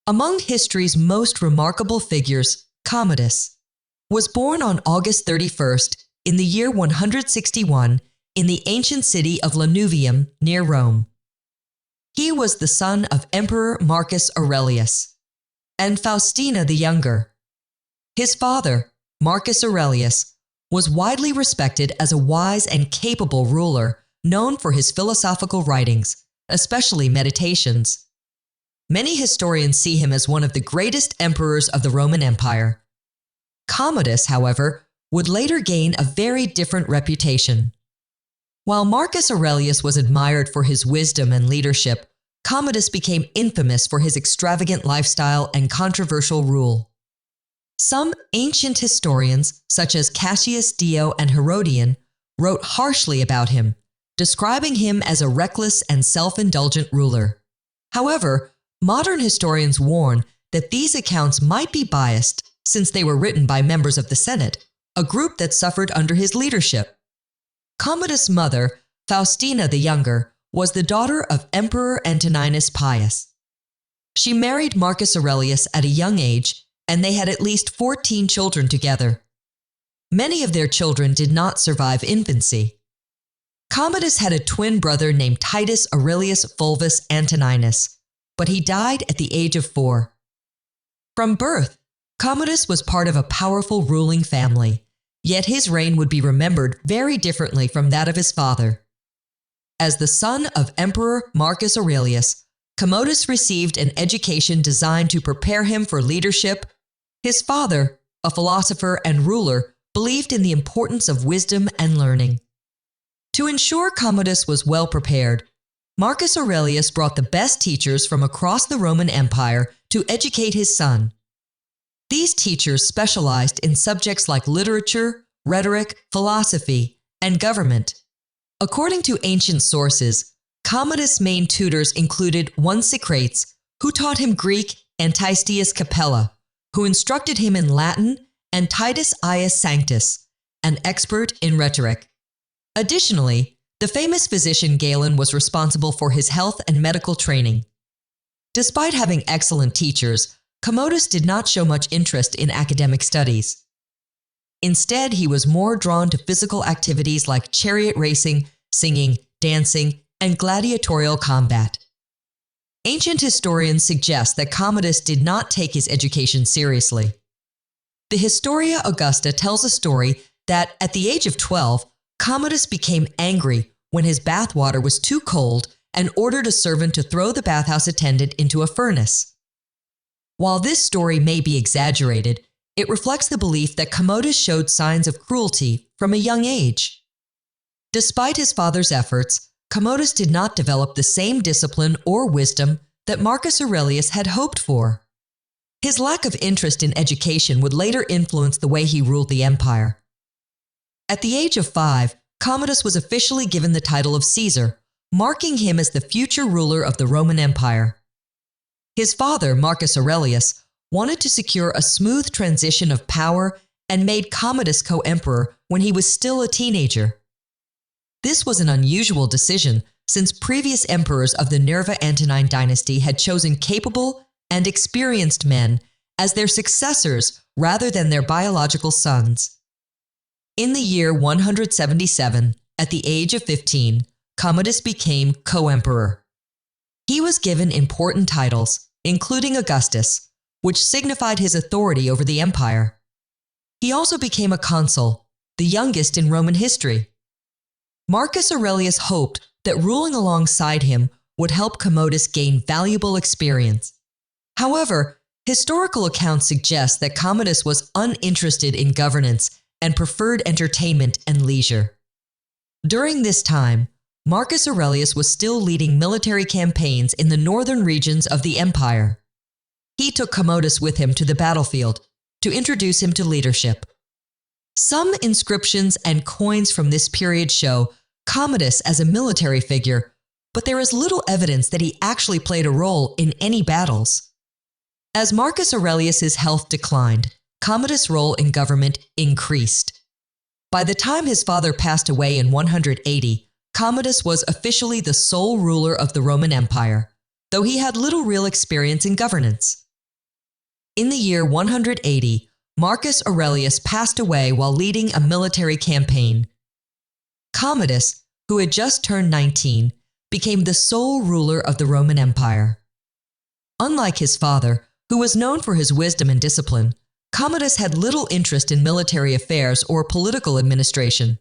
Among history's most remarkable figures, Commodus was born on August 31st in the year 161 in the ancient city of Lanuvium near Rome. He was the son of Emperor Marcus Aurelius and Faustina the Younger. His father, Marcus Aurelius, was widely respected as a wise and capable ruler known for his philosophical writings, especially Meditations. Many historians see him as one of the greatest emperors of the Roman Empire. Commodus, however, would later gain a very different reputation. While Marcus Aurelius was admired for his wisdom and leadership, Commodus became infamous for his extravagant lifestyle and controversial rule. Some ancient historians, such as Cassius Dio and Herodian, wrote harshly about him, describing him as a reckless and self-indulgent ruler. However, modern historians warn that these accounts might be biased since they were written by members of the Senate, a group that suffered under his leadership. Commodus' mother, Faustina the Younger, was the daughter of Emperor Antoninus Pius. She married Marcus Aurelius at a young age, and they had at least 14 children together. Many of their children did not survive infancy. Commodus had a twin brother named Titus Aurelius Fulvus Antoninus, but he died at the age of 4. From birth, Commodus was part of a powerful ruling family, yet his reign would be remembered very differently from that of his father. As the son of Emperor Marcus Aurelius, Commodus received an education designed to prepare him for leadership. His father, a philosopher and ruler, believed in the importance of wisdom and learning. To ensure Commodus was well prepared, Marcus Aurelius brought the best teachers from across the Roman Empire to educate his son. These teachers specialized in subjects like literature, rhetoric, philosophy, and government. According to ancient sources, Commodus' main tutors included one Socrates, who taught him Greek, and Tiestius Capella, who instructed him in Latin, and Titus Ius Sanctus, an expert in rhetoric. Additionally, the famous physician Galen was responsible for his health and medical training. Despite having excellent teachers, Commodus did not show much interest in academic studies. Instead, he was more drawn to physical activities like chariot racing, singing, dancing, and gladiatorial combat. Ancient historians suggest that Commodus did not take his education seriously. The Historia Augusta tells a story that at the age of 12, Commodus became angry when his bathwater was too cold and ordered a servant to throw the bathhouse attendant into a furnace. While this story may be exaggerated, it reflects the belief that Commodus showed signs of cruelty from a young age. Despite his father's efforts, Commodus did not develop the same discipline or wisdom that Marcus Aurelius had hoped for. His lack of interest in education would later influence the way he ruled the empire. At the age of 5, Commodus was officially given the title of Caesar, marking him as the future ruler of the Roman Empire. His father, Marcus Aurelius, wanted to secure a smooth transition of power and made Commodus co-emperor when he was still a teenager. This was an unusual decision since previous emperors of the Nerva-Antonine dynasty had chosen capable and experienced men as their successors rather than their biological sons. In the year 177, at the age of 15, Commodus became co-emperor. He was given important titles, including Augustus, which signified his authority over the empire. He also became a consul, the youngest in Roman history. Marcus Aurelius hoped that ruling alongside him would help Commodus gain valuable experience. However, historical accounts suggest that Commodus was uninterested in governance and preferred entertainment and leisure. During this time, Marcus Aurelius was still leading military campaigns in the northern regions of the empire. He took Commodus with him to the battlefield to introduce him to leadership. Some inscriptions and coins from this period show Commodus as a military figure, but there is little evidence that he actually played a role in any battles. As Marcus Aurelius's health declined, Commodus' role in government increased. By the time his father passed away in 180, Commodus was officially the sole ruler of the Roman Empire, though he had little real experience in governance. In the year 180, Marcus Aurelius passed away while leading a military campaign. Commodus, who had just turned 19, became the sole ruler of the Roman Empire. Unlike his father, who was known for his wisdom and discipline, Commodus had little interest in military affairs or political administration.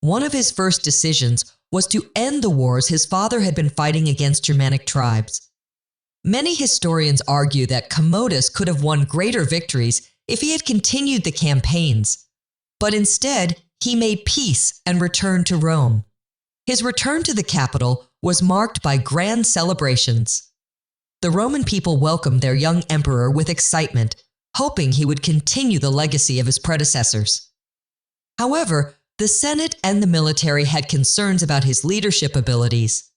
One of his first decisions was to end the wars his father had been fighting against Germanic tribes. Many historians argue that Commodus could have won greater victories if he had continued the campaigns, but instead he made peace and returned to Rome. His return to the capital was marked by grand celebrations. The Roman people welcomed their young emperor with excitement, hoping he would continue the legacy of his predecessors. However, the Senate and the military had concerns about his leadership abilities.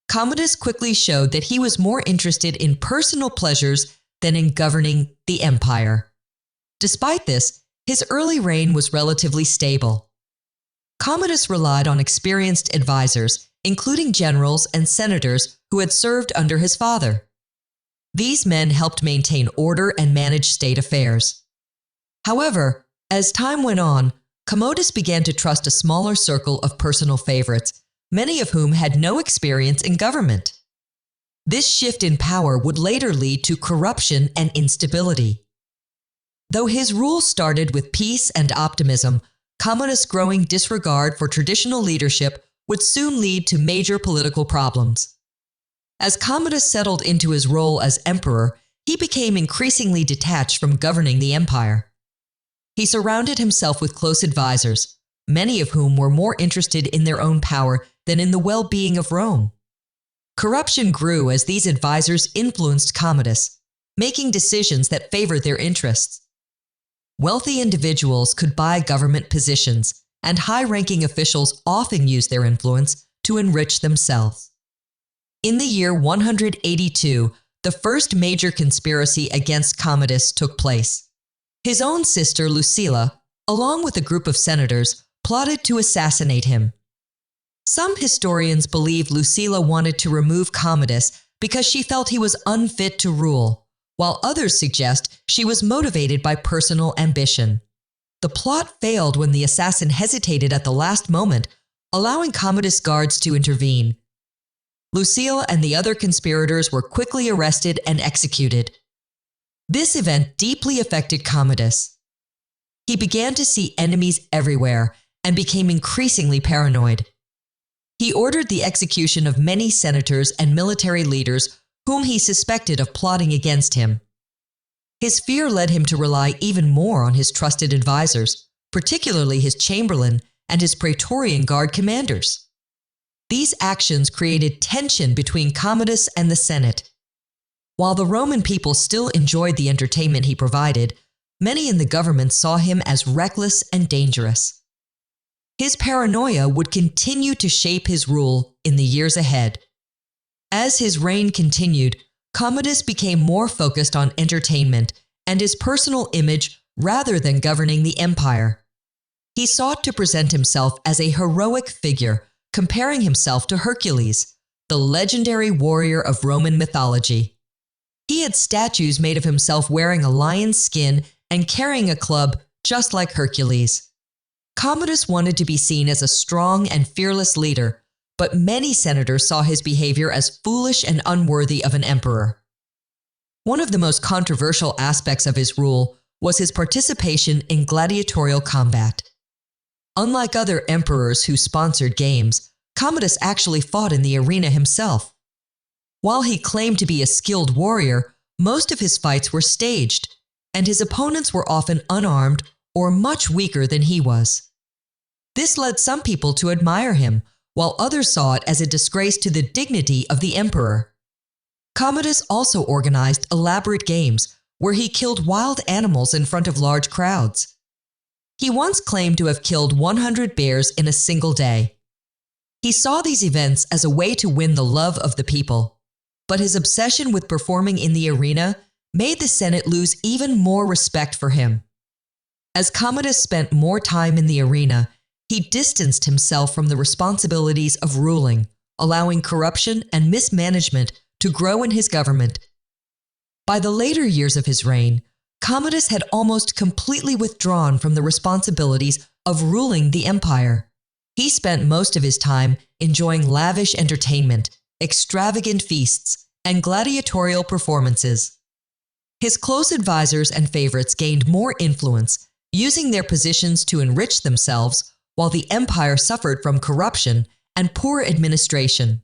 Commodus quickly showed that he was more interested in personal pleasures than in governing the empire. Despite this, his early reign was relatively stable. Commodus relied on experienced advisors, including generals and senators who had served under his father. These men helped maintain order and manage state affairs. However, as time went on, Commodus began to trust a smaller circle of personal favorites, many of whom had no experience in government. This shift in power would later lead to corruption and instability. Though his rule started with peace and optimism, Commodus' growing disregard for traditional leadership would soon lead to major political problems. As Commodus settled into his role as emperor, he became increasingly detached from governing the empire. He surrounded himself with close advisors, many of whom were more interested in their own power than in the well-being of Rome. Corruption grew as these advisors influenced Commodus, making decisions that favored their interests. Wealthy individuals could buy government positions, and high-ranking officials often used their influence to enrich themselves. In the year 182, the first major conspiracy against Commodus took place. His own sister Lucilla, along with a group of senators, plotted to assassinate him. Some historians believe Lucilla wanted to remove Commodus because she felt he was unfit to rule, while others suggest she was motivated by personal ambition. The plot failed when the assassin hesitated at the last moment, allowing Commodus' guards to intervene. Lucilla and the other conspirators were quickly arrested and executed. This event deeply affected Commodus. He began to see enemies everywhere and became increasingly paranoid. He ordered the execution of many senators and military leaders whom he suspected of plotting against him. His fear led him to rely even more on his trusted advisors, particularly his chamberlain and his Praetorian Guard commanders. These actions created tension between Commodus and the Senate. While the Roman people still enjoyed the entertainment he provided, many in the government saw him as reckless and dangerous. His paranoia would continue to shape his rule in the years ahead. As his reign continued, Commodus became more focused on entertainment and his personal image rather than governing the empire. He sought to present himself as a heroic figure, comparing himself to Hercules, the legendary warrior of Roman mythology. He had statues made of himself wearing a lion's skin and carrying a club just like Hercules. Commodus wanted to be seen as a strong and fearless leader, but many senators saw his behavior as foolish and unworthy of an emperor. One of the most controversial aspects of his rule was his participation in gladiatorial combat. Unlike other emperors who sponsored games, Commodus actually fought in the arena himself. While he claimed to be a skilled warrior, most of his fights were staged, and his opponents were often unarmed or much weaker than he was. This led some people to admire him, while others saw it as a disgrace to the dignity of the emperor. Commodus also organized elaborate games where he killed wild animals in front of large crowds. He once claimed to have killed 100 bears in a single day. He saw these events as a way to win the love of the people, but his obsession with performing in the arena made the Senate lose even more respect for him. As Commodus spent more time in the arena, he distanced himself from the responsibilities of ruling, allowing corruption and mismanagement to grow in his government. By the later years of his reign, Commodus had almost completely withdrawn from the responsibilities of ruling the empire. He spent most of his time enjoying lavish entertainment, extravagant feasts, and gladiatorial performances. His close advisors and favorites gained more influence, using their positions to enrich themselves, while the empire suffered from corruption and poor administration.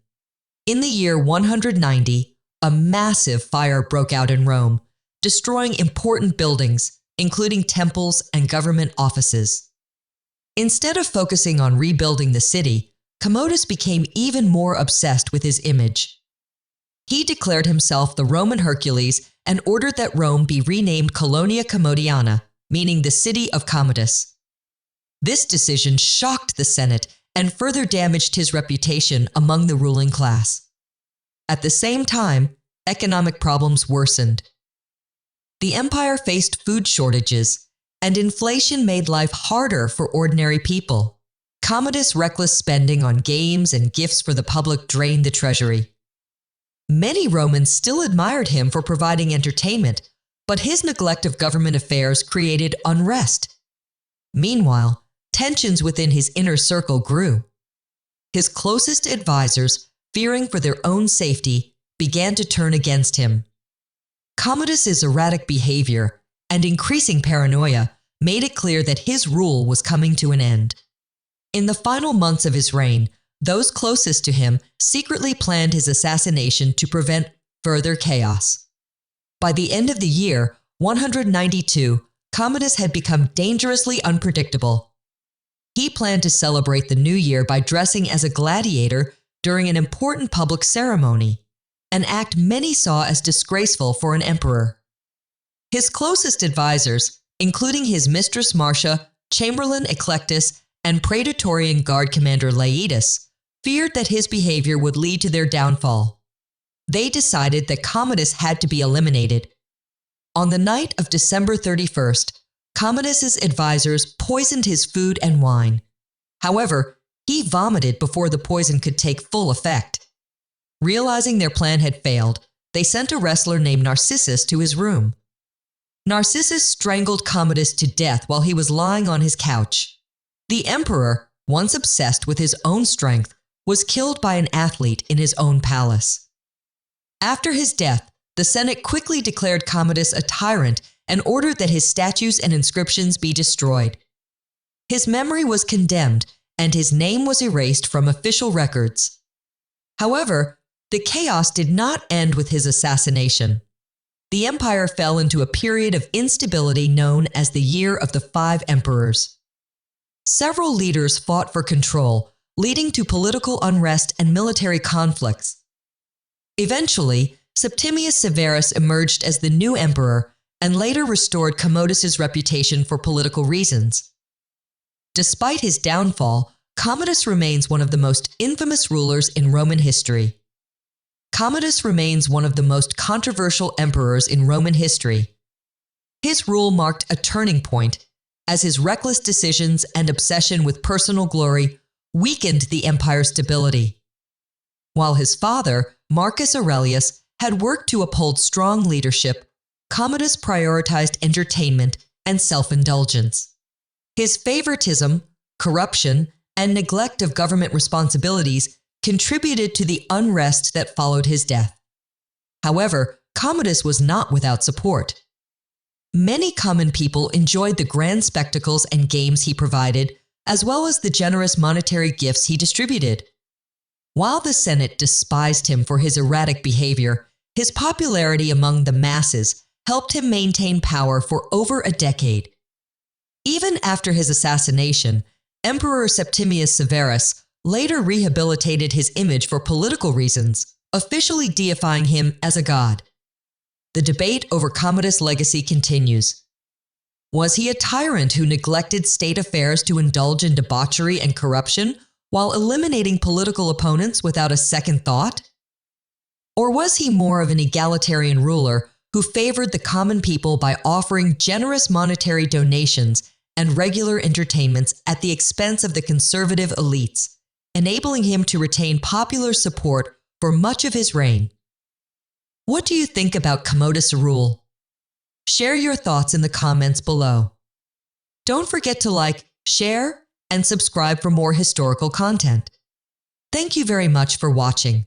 In the year 190, a massive fire broke out in Rome, destroying important buildings, including temples and government offices. Instead of focusing on rebuilding the city, Commodus became even more obsessed with his image. He declared himself the Roman Hercules and ordered that Rome be renamed Colonia Commodiana, meaning the city of Commodus. This decision shocked the Senate and further damaged his reputation among the ruling class. At the same time, economic problems worsened. The empire faced food shortages, and inflation made life harder for ordinary people. Commodus' reckless spending on games and gifts for the public drained the treasury. Many Romans still admired him for providing entertainment, but his neglect of government affairs created unrest. Meanwhile, tensions within his inner circle grew. His closest advisors, fearing for their own safety, began to turn against him. Commodus's erratic behavior and increasing paranoia made it clear that his rule was coming to an end. In the final months of his reign, those closest to him secretly planned his assassination to prevent further chaos. By the end of the year 192, Commodus had become dangerously unpredictable. He planned to celebrate the new year by dressing as a gladiator during an important public ceremony, an act many saw as disgraceful for an emperor. His closest advisors, including his mistress Marcia, Chamberlain Eclectus, and Praetorian Guard Commander Laetus, feared that his behavior would lead to their downfall. They decided that Commodus had to be eliminated. On the night of December 31st, Commodus's advisors poisoned his food and wine. However, he vomited before the poison could take full effect. Realizing their plan had failed, they sent a wrestler named Narcissus to his room. Narcissus strangled Commodus to death while he was lying on his couch. The emperor, once obsessed with his own strength, was killed by an athlete in his own palace. After his death, the Senate quickly declared Commodus a tyrant and ordered that his statues and inscriptions be destroyed. His memory was condemned, and his name was erased from official records. However, the chaos did not end with his assassination. The empire fell into a period of instability known as the Year of the Five Emperors. Several leaders fought for control, leading to political unrest and military conflicts. Eventually, Septimius Severus emerged as the new emperor and later restored Commodus's reputation for political reasons. Despite his downfall, Commodus remains one of the most infamous rulers in Roman history. Commodus remains one of the most controversial emperors in Roman history. His rule marked a turning point, as his reckless decisions and obsession with personal glory weakened the empire's stability. While his father, Marcus Aurelius, had worked to uphold strong leadership, Commodus prioritized entertainment and self-indulgence. His favoritism, corruption, and neglect of government responsibilities contributed to the unrest that followed his death. However, Commodus was not without support. Many common people enjoyed the grand spectacles and games he provided, as well as the generous monetary gifts he distributed. While the Senate despised him for his erratic behavior, his popularity among the masses helped him maintain power for over a decade. Even after his assassination, Emperor Septimius Severus later rehabilitated his image for political reasons, officially deifying him as a god. The debate over Commodus' legacy continues. Was he a tyrant who neglected state affairs to indulge in debauchery and corruption while eliminating political opponents without a second thought? Or was he more of an egalitarian ruler who favored the common people by offering generous monetary donations and regular entertainments at the expense of the conservative elites, enabling him to retain popular support for much of his reign? What do you think about Commodus' rule? Share your thoughts in the comments below. Don't forget to like, share, and subscribe for more historical content. Thank you very much for watching.